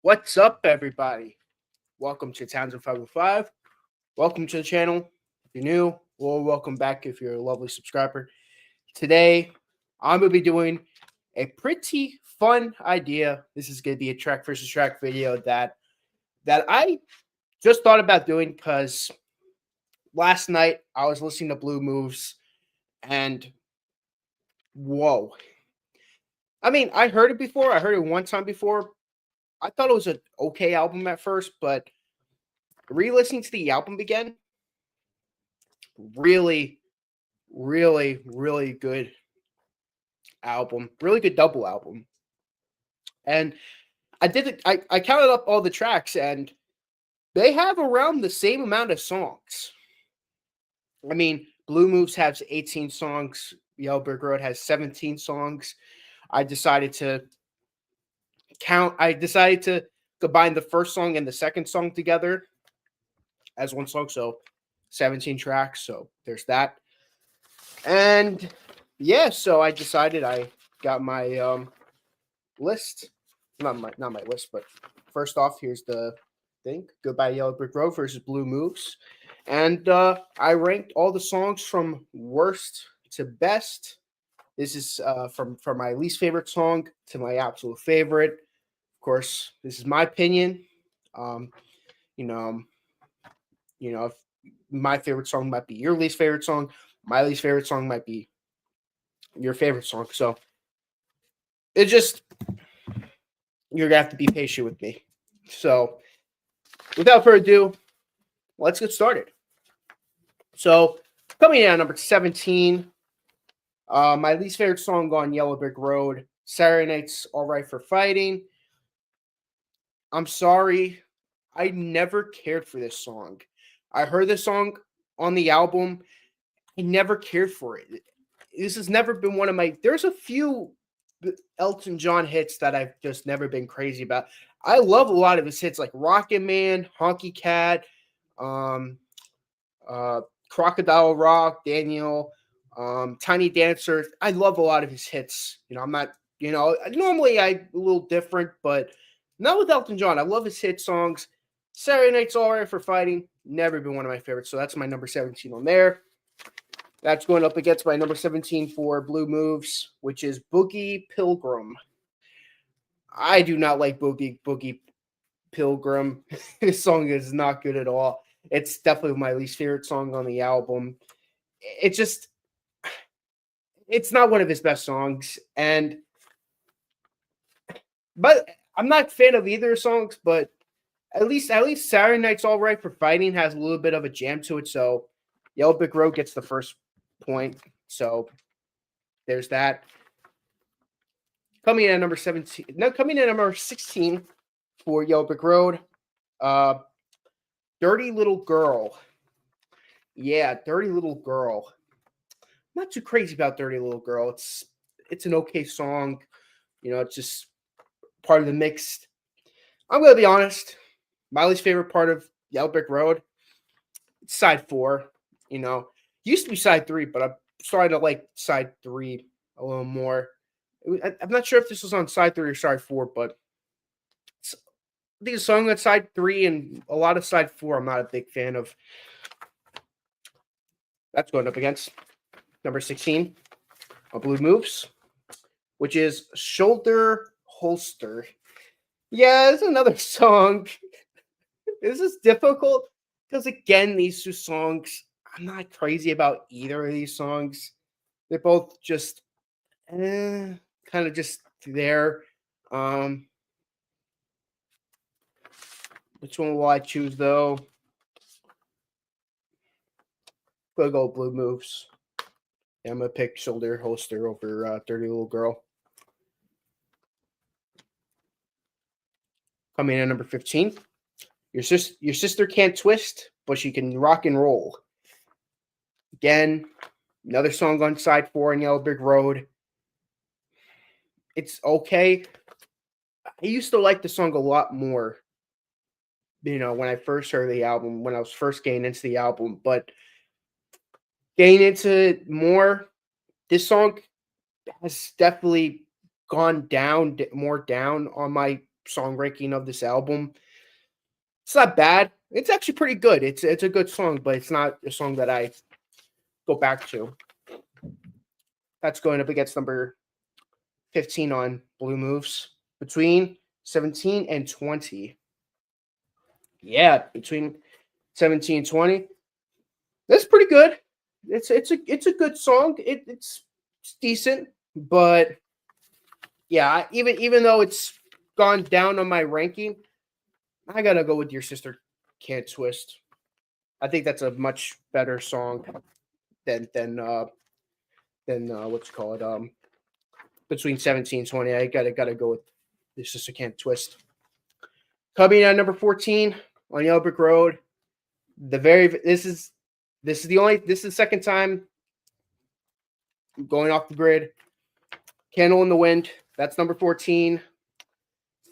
What's up, everybody? Welcome to Townsend 505. Welcome to the channel. If you're new, well, welcome back if you're a lovely subscriber. Today, I'm going to be doing a pretty fun idea. This is going to be a track versus track video that I just thought about doing because last night I was listening to Blue Moves and whoa. I mean, I heard it before. I heard it one time before. I thought it was an okay album at first, but re-listening to the album again, really, really good album. Really good double album. And I did it. I counted up all the tracks, and they have around the same amount of songs. I mean, Blue Moves has 18 songs. Yellow Brick Road has 17 songs. I decided to combine the first song and the second song together as one song. So 17 tracks. So there's that. And yeah, so I decided I got my list. Not my list, but first off, here's the thing. Goodbye Yellow Brick Road versus Blue Moves. And I ranked all the songs from worst to best. This is from my least favorite song to my absolute favorite. Of course, this is my opinion. Um, you know, if my favorite song might be your least favorite song. My least favorite song might be your favorite song. So it just, you're gonna have to be patient with me. So without further ado, let's get started. So coming in at number 17, my least favorite song on Yellow Brick Road, Saturday Night's All Right for Fighting. I'm sorry, I never cared for this song. I heard this song on the album. I never cared for it. This has never been one of my. There's a few Elton John hits that I've just never been crazy about. I love a lot of his hits like Rockin' Man, Honky Cat, um, Crocodile Rock, Daniel, Tiny Dancer. I love a lot of his hits. I'm not, normally I'm a little different, but not with Elton John. I love his hit songs. Saturday Night's All Right for Fighting, never been one of my favorites. So that's my number 17 on there. That's going up against my number 17 for Blue Moves, which is Boogie Pilgrim. I do not like Boogie Pilgrim. This song is not good at all. It's definitely my least favorite song on the album. It's not one of his best songs. But I'm not a fan of either songs, but at least Saturday Night's All Right for Fighting has a little bit of a jam to it. So Yellow Brick Road gets the first point. So there's that. Coming in at number 17. No, coming in at number 16 for Yellow Brick Road. Dirty Little Girl. Yeah, Dirty Little Girl. I'm not too crazy about Dirty Little Girl. It's an okay song. It's just part of the mix. I'm gonna be honest. My least favorite part of Yellow Brick Road, it's side 4. Used to be side 3, but I'm starting to like side 3 a little more. I'm not sure if this was on side 3 or side 4, but I think a song that's side 3 and a lot of side 4 I'm not a big fan of. That's going up against number 16 on Blue Moves, which is Shoulder Holster. Yeah, it's another song. This is difficult because, again, these two songs, I'm not crazy about either of these songs. They're both just kind of just there. Which one will I choose, though? I'm going to go Blue Moves. Yeah, I'm going to pick Shoulder Holster over Dirty Little Girl. Coming in at number 15. Your sister can't twist, but she can rock and roll. Again, another song on side 4 on Yellow Brick Road. It's okay. I used to like the song a lot more, when I first heard the album, when I was first getting into the album. But getting into it more, this song has definitely gone down on my song ranking of this album. It's not bad. It's actually pretty good. It's a good song, but it's not a song that I go back to. That's going up against number 15 on Blue Moves. Between 17 and 20. Yeah, between 17 and 20. That's pretty good. It's a good song. It's decent, but yeah, even though it's gone down on my ranking, I gotta go with Your Sister Can't Twist. I think that's a much better song than what's it called between 17 and 20. I gotta go with Your Sister Can't Twist. Coming at number 14 on Yellow Brick Road. This is the second time going off the grid. Candle in the Wind. That's number 14.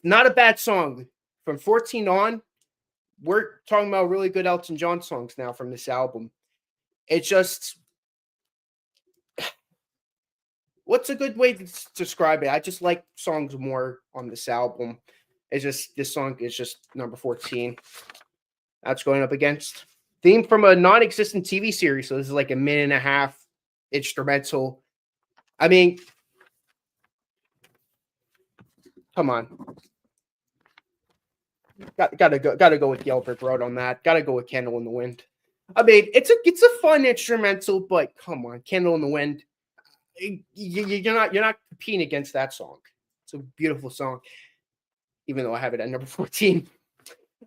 Not a bad song. From 14 on, we're talking about really good Elton John songs now from this album. It's just, what's a good way to describe it? I just like songs more on this album. It's just, this song is just number 14. That's going up against theme from a non-existent TV series. So this is like a minute and a half instrumental. I mean, come on. Gotta go with Yellow Brick Road on that. Gotta go with Candle in the Wind. I mean, it's a fun instrumental, but come on, Candle in the Wind. You're not competing against that song. It's a beautiful song, even though I have it at number 14.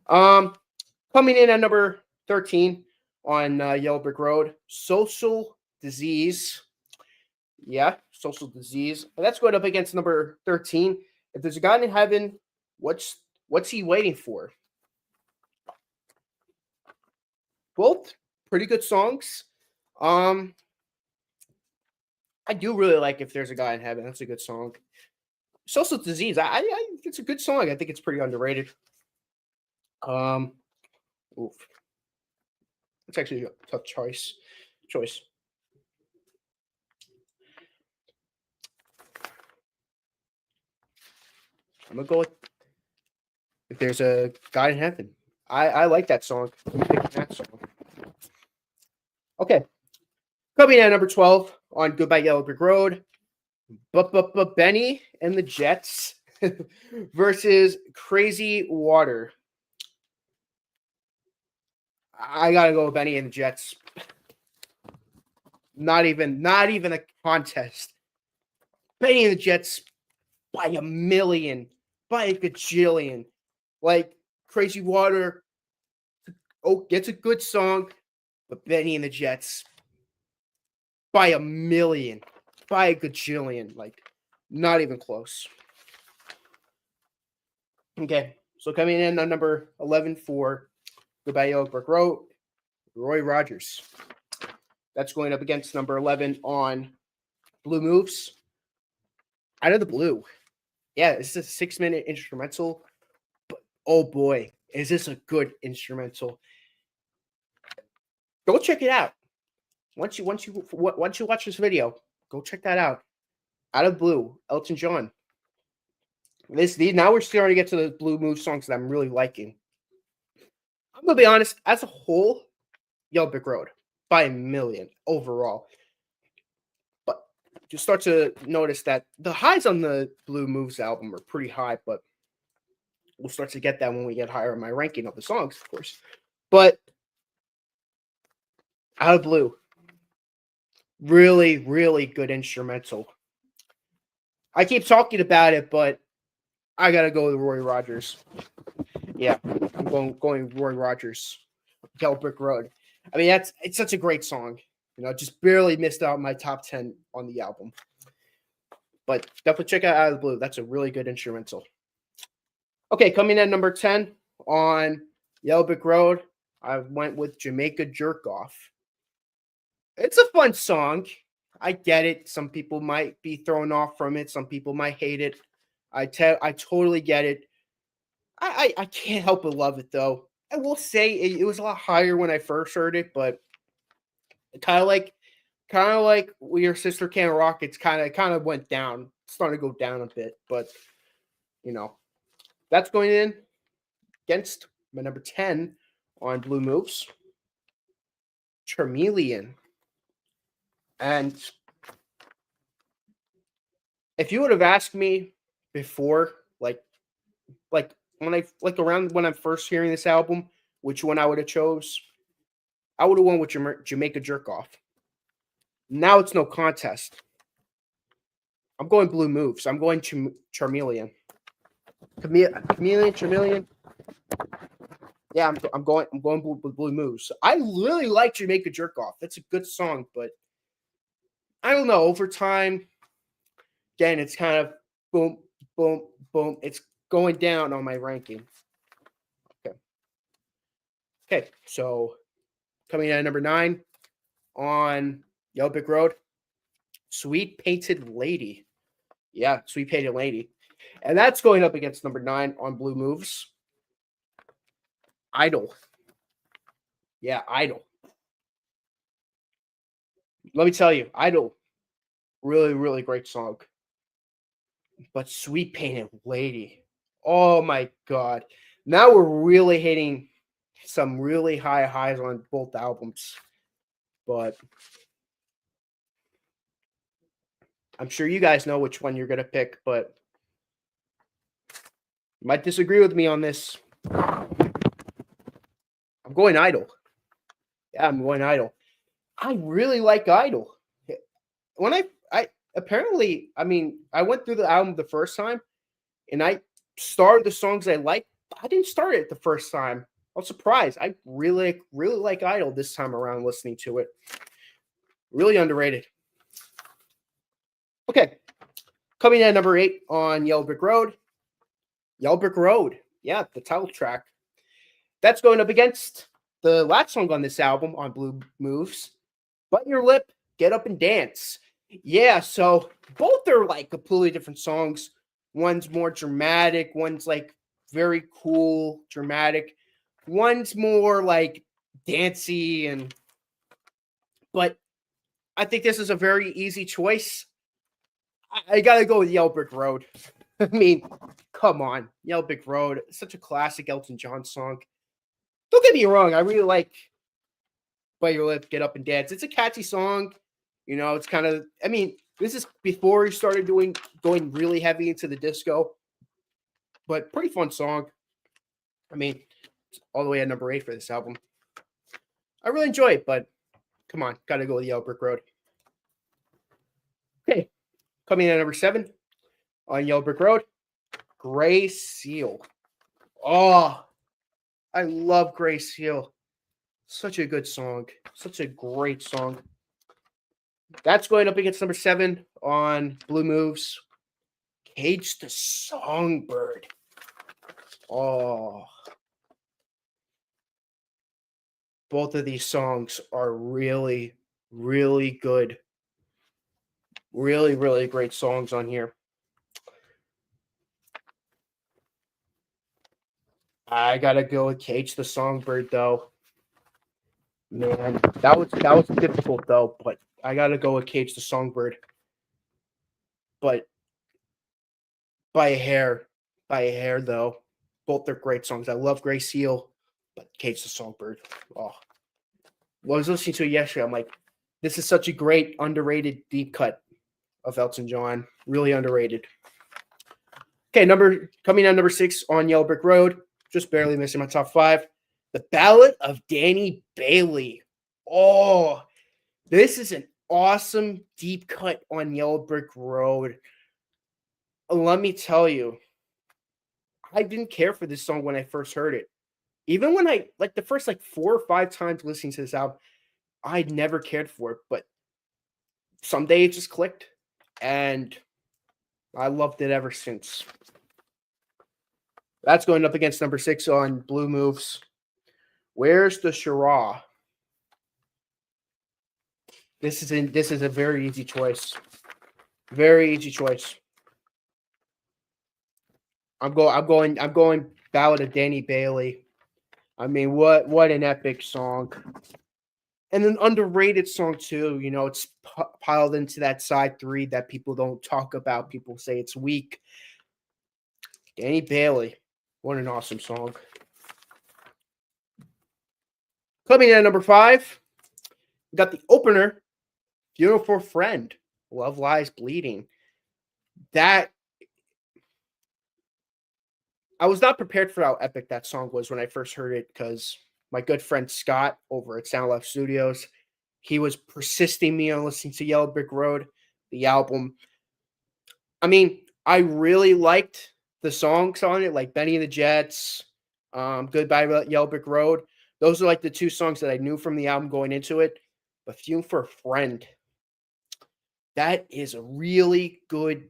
Coming in at number 13 on Yellow Brick Road, Social Disease. Yeah, Social Disease. And that's going up against number 13. If there's a God in heaven, what's he waiting for? Both pretty good songs. I do really like If There's a God in Heaven. That's a good song. Social Disease. I it's a good song. I think it's pretty underrated. Oof. It's actually a tough choice. I'm gonna go with If There's a God in Heaven. I like that song. I'm picking that song. Okay. Coming at number 12 on Goodbye Yellow Brick Road. But Benny and the Jets versus Crazy Water. I gotta go with Benny and the Jets. Not even a contest. Benny and the Jets by a million, by a gajillion. Like Crazy Water, it's a good song, but Benny and the Jets by a million, by a gajillion, like not even close. Okay, so coming in on number 11 for Goodbye Yellow Brick Road, Roy Rogers. That's going up against number 11 on Blue Moves. Out of the Blue. Yeah, it's a 6-minute instrumental, but oh boy, is this a good instrumental. Go check it out. Once you watch this video, go check that out. Out of Blue, Elton John. Now we're starting to get to the Blue Move songs that I'm really liking. I'm gonna be honest, as a whole, Yellow Brick Road by a million overall. But you start to notice that the highs on the Blue Moves album are pretty high, but we'll start to get that when we get higher in my ranking of the songs, of course. But Out of Blue, really, really good instrumental. I keep talking about it, but I gotta go with Roy Rogers. Yeah, I'm going Roy Rogers, Yellow Brick Road. I mean, it's such a great song. You know, just barely missed out my top 10 on the album. But definitely check out of the Blue. That's a really good instrumental. Okay, coming in number 10 on Yellow Brick Road, I went with Jamaica Jerk Off. It's a fun song. I get it. Some people might be thrown off from it. Some people might hate it. I totally get it. I can't help but love it, though. I will say it was a lot higher when I first heard it, but kind of like Your Sister Can't Rock. It's kind of went down, starting to go down a bit, but you know, That's going in against my number 10 on Blue Moves, Charmeleon. And if you would have asked me before, like when I like around when I'm first hearing this album, which one I would have chose, I would have won with Jamaica Jerk Off. Now it's no contest. I'm going Blue Moves. I'm going Charmeleon. Charmeleon. Yeah, I'm going Blue Moves. I really like Jamaica Jerk Off. That's a good song, but I don't know. Over time, again, it's kind of boom, boom, boom. It's going down on my ranking. Okay, so coming in at number 9 on Yellow Brick Road, Sweet Painted Lady. Yeah, Sweet Painted Lady. And that's going up against number 9 on Blue Moves, Idol. Yeah, Idol. Let me tell you, Idol, really, really great song. But Sweet Painted Lady, oh my God. Now we're really hitting some really high highs on both albums. But I'm sure you guys know which one you're going to pick, but you might disagree with me on this. I'm going Idol. Yeah, I'm going Idol. I really like Idol. When I apparently, I mean, I went through the album the first time and I started the songs I like. I didn't start it the first time. I was surprised. I really, really like Idol this time around listening to it. Really underrated. Okay. Coming in at number 8 on Yellow Brick Road. Yellow Brick Road. Yeah, the title track. That's going up against the last song on this album on Blue Moves, Bite Your Lip, Get Up and Dance. Yeah, so both are like completely different songs. One's more dramatic, one's like very cool, dramatic. One's more like dancey but I think this is a very easy choice. I gotta go with Yellow Brick Road. I mean, come on, Yellow Brick Road, such a classic Elton John song. Don't get me wrong, I really like Bite Your Lip, Get Up and Dance. It's a catchy song. You know, it's kind of, I mean, this is before he started going really heavy into the disco, but pretty fun song. I mean, all the way at number 8 for this album. I really enjoy it, but come on, gotta go with Yellow Brick Road. Okay, coming in at number 7 on Yellow Brick Road, Gray Seal. Oh, I love Gray Seal. Such a good song. Such a great song. That's going up against number 7 on Blue Moves, Cage the Songbird. Oh. Both of these songs are really, really good. Really, really great songs on here. I gotta go with Cage the Songbird though. Man, that was difficult though, but I gotta go with Cage the Songbird. But by a hair though. Both are great songs. I love Gray Seal, but Cage the Songbird. Oh, well, I was listening to it yesterday. I'm like, this is such a great, underrated deep cut of Elton John. Really underrated. Okay, coming on number 6 on Yellow Brick Road. Just barely missing my top 5. The Ballad of Danny Bailey. Oh, this is an awesome deep cut on Yellow Brick Road. Let me tell you, I didn't care for this song when I first heard it. Even when I, like the first 4 or 5 times listening to this album, I'd never cared for it. But someday it just clicked. And I loved it ever since. That's going up against number 6 on Blue Moves. Where's the Shira? This is a very easy choice. Very easy choice. I'm going Ballad of Danny Bailey. I mean, what an epic song. And an underrated song too. You know, it's piled into that side 3 that people don't talk about. People say it's weak. Danny Bailey. What an awesome song. Coming in at number 5, we got the opener, Funeral for a Friend, Love Lies Bleeding. That I was not prepared for how epic that song was when I first heard it, because my good friend Scott over at Sound Life Studios, he was persisting me on listening to Yellow Brick Road, the album. I mean, I really liked the songs on it, like Benny and the Jets, Goodbye Yellow Brick Road. Those are like the 2 songs that I knew from the album going into it. But Fume for a Friend, that is a really good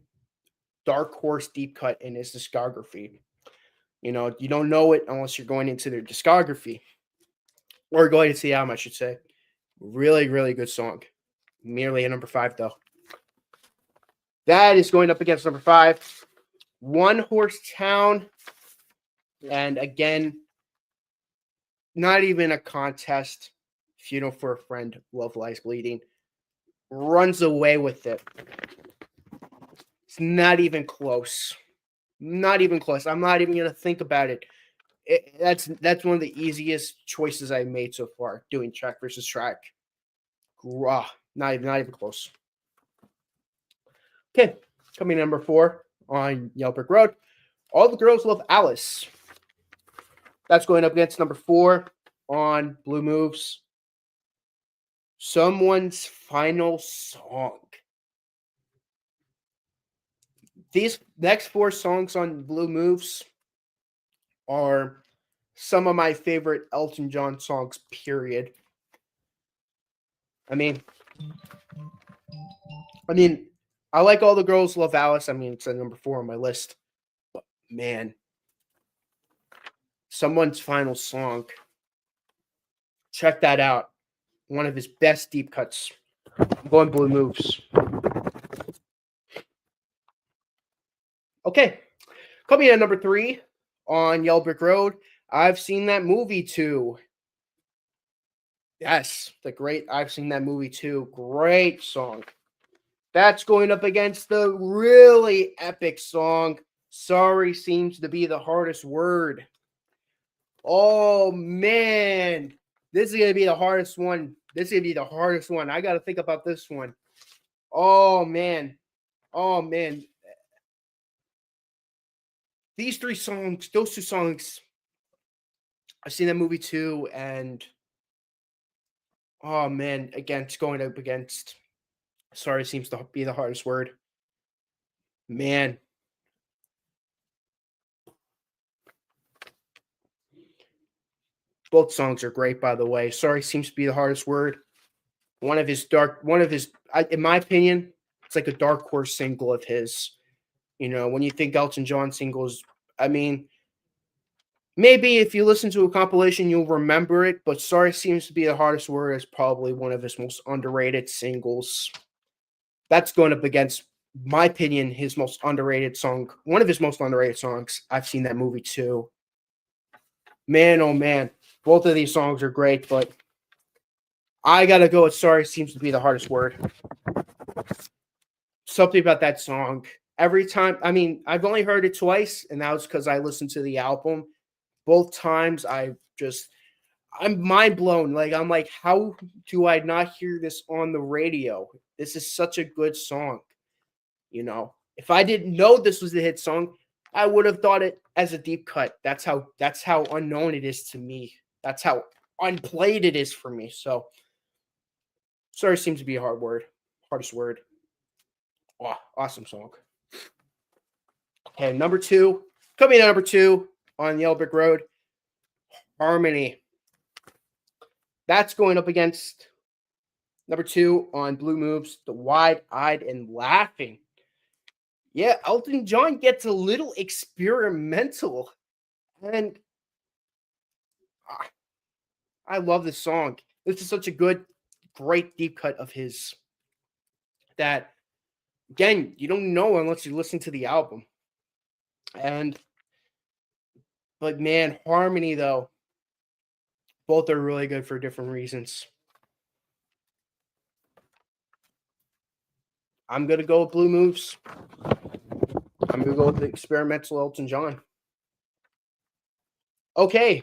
dark horse deep cut in his discography. You know, you don't know it unless you're going into their discography or going into the album, I should say. Really, really good song. Merely a number 5, though. That is going up against number 5, One Horse Town. And again, not even a contest. Funeral for a Friend, Love Lies Bleeding. Runs away with it. It's not even close. Not even close. I'm not even going to think about it. That's one of the easiest choices I made so far, doing track versus track. Not even close. Okay, coming number 4 on Yellow Brick Road, All the Girls Love Alice. That's going up against number 4 on Blue Moves, Someone's Final Song. These next 4 songs on Blue Moves are some of my favorite Elton John songs, period. I mean, I like All the Girls Love Alice. I mean, it's at number 4 on my list. But man, Someone's Final Song. Check that out. One of his best deep cuts. I'm going Blue Moves. Okay. Coming in at number 3 on Yellow Brick Road, I've Seen That Movie Too. Yes, the great I've Seen That Movie Too. Great song. That's going up against the really epic song, Sorry Seems to Be the Hardest Word. Oh, man. This is going to be the hardest one. I got to think about this one. Oh, man. These 3 songs, those 2 songs, I've Seen That Movie Too, and oh, man, again, it's going up against Sorry Seems to Be the Hardest Word. Man. Both songs are great, by the way. Sorry Seems to Be the Hardest Word. In my opinion, it's like a dark horse single of his. You know, when you think Elton John singles, I mean, maybe if you listen to a compilation, you'll remember it, but Sorry Seems to Be the Hardest Word is probably one of his most underrated singles. That's going up against, my opinion, his most underrated song, one of his most underrated songs. I've Seen That Movie Too. Man, oh man. Both of these songs are great, but I got to go with Sorry Seems to Be the Hardest Word. Something about that song. Every time, I mean, I've only heard it twice, and that was because I listened to the album. Both times, I'm mind blown. Like, I'm like, how do I not hear this on the radio? This is such a good song. You know, if I didn't know this was the hit song, I would have thought it as a deep cut. That's how unknown it is to me. That's how unplayed it is for me. So, Sorry Seems to Be a hardest word. Oh, awesome song. Okay, number 2. Coming in number 2 on Yellow Brick Road, Harmony. That's going up against number 2 on Blue Moves, The Wide-Eyed and Laughing. Yeah, Elton John gets a little experimental. And I love this song. This is such a great deep cut of his that, again, you don't know unless you listen to the album. But man, Harmony, though, both are really good for different reasons. I'm going to go with Blue Moves. I'm going to go with the experimental Elton John. Okay,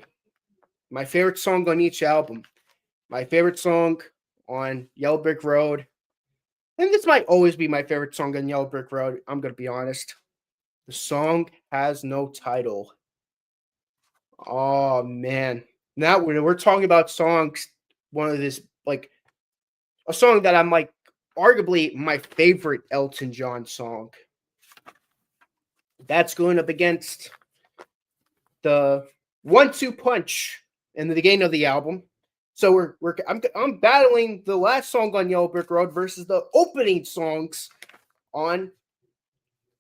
my favorite song on each album. My favorite song on Yellow Brick Road, and this might always be my favorite song on Yellow Brick Road. I'm gonna be honest. The song has no title. Oh man. Now we're talking about songs, one of this like a song that I'm like arguably my favorite Elton John song. That's going up against the 1-2 punch in the beginning of the album. So I'm battling the last song on Yellow Brick Road versus the opening songs on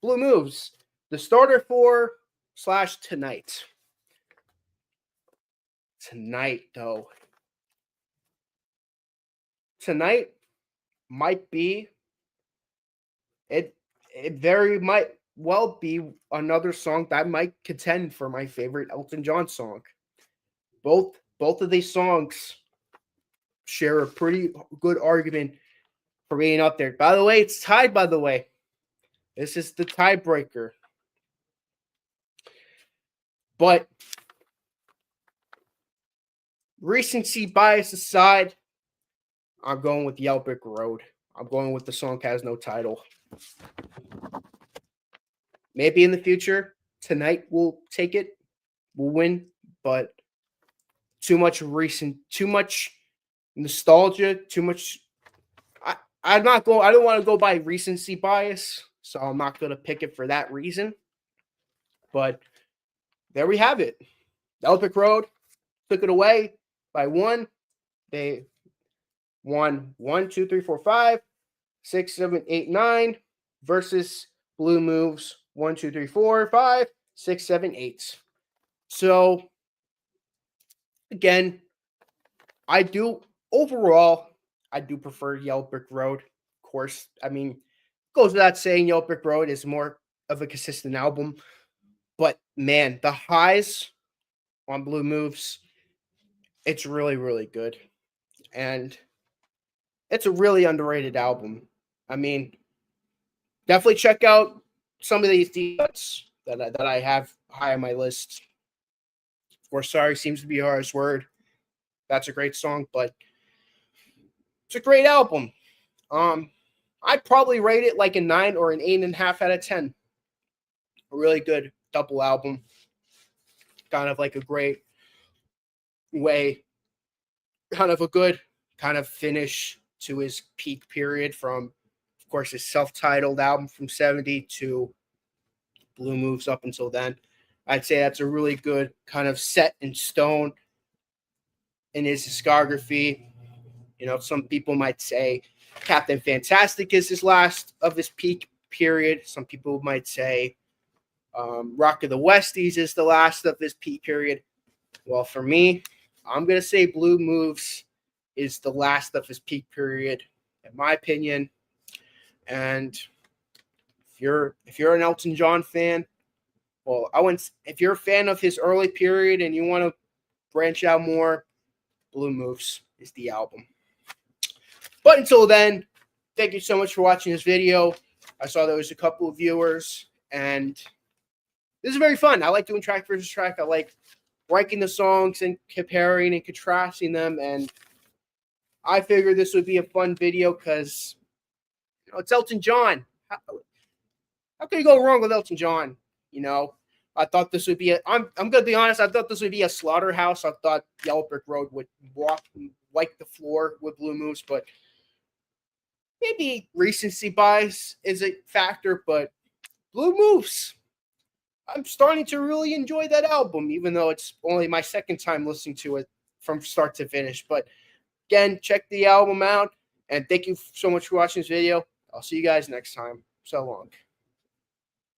Blue Moves. The starter for / Tonight. Tonight, though. Tonight might be it. It very might well be another song that might contend for my favorite Elton John song. Both of these songs share a pretty good argument for being up there. By the way, it's tied. By the way, this is the tiebreaker. But recency bias aside, I'm going with Yellow Brick Road. I'm going with the song has no title. Maybe in the future, Tonight will take it, will win, but too much nostalgia, too much. I don't want to go by recency bias, so I'm not going to pick it for that reason. But there we have it. Yellow Brick Road took it away by one. They won 1, 2, 3, 4, 5, 6, 7, 8, 9 versus Blue Moves 1, 2, 3, 4, 5, 6, 7, 8. So again, I do prefer Yellow Brick Road. Of course, I mean, goes without saying, Yellow Brick Road is more of a consistent album. But man, the highs on Blue Moves, it's really, really good. And it's a really underrated album. I mean, definitely check out some of these duets that I have high on my list. Of course, Sorry seems to be a hardest word. That's a great song, but it's a great album. I'd probably rate it like a 9 or an 8.5 out of 10. A really good double album. Kind of like a great way, kind of a good kind of finish to his peak period from, of course, his self-titled album from 70 to Blue Moves up until then. I'd say that's a really good kind of set in stone in his discography. You know, some people might say Captain Fantastic is his last of his peak period. Some people might say Rock of the Westies is the last of his peak period. Well, for me, I'm going to say Blue Moves is the last of his peak period, in my opinion. And if you're an Elton John fan, well, if you're a fan of his early period and you want to branch out more, Blue Moves is the album. But until then, thank you so much for watching this video. I saw there was a couple of viewers, and this is very fun. I like doing track versus track. I like ranking the songs and comparing and contrasting them, and I figured this would be a fun video because it's Elton John. How can you go wrong with Elton John? I thought this would be I'm gonna be honest, I thought this would be a slaughterhouse. I thought Yellow Brick Road would wipe the floor with Blue Moves, but maybe recency bias is a factor, but Blue Moves, I'm starting to really enjoy that album, even though it's only my second time listening to it from start to finish. But again, check the album out, and thank you so much for watching this video. I'll see you guys next time. So long.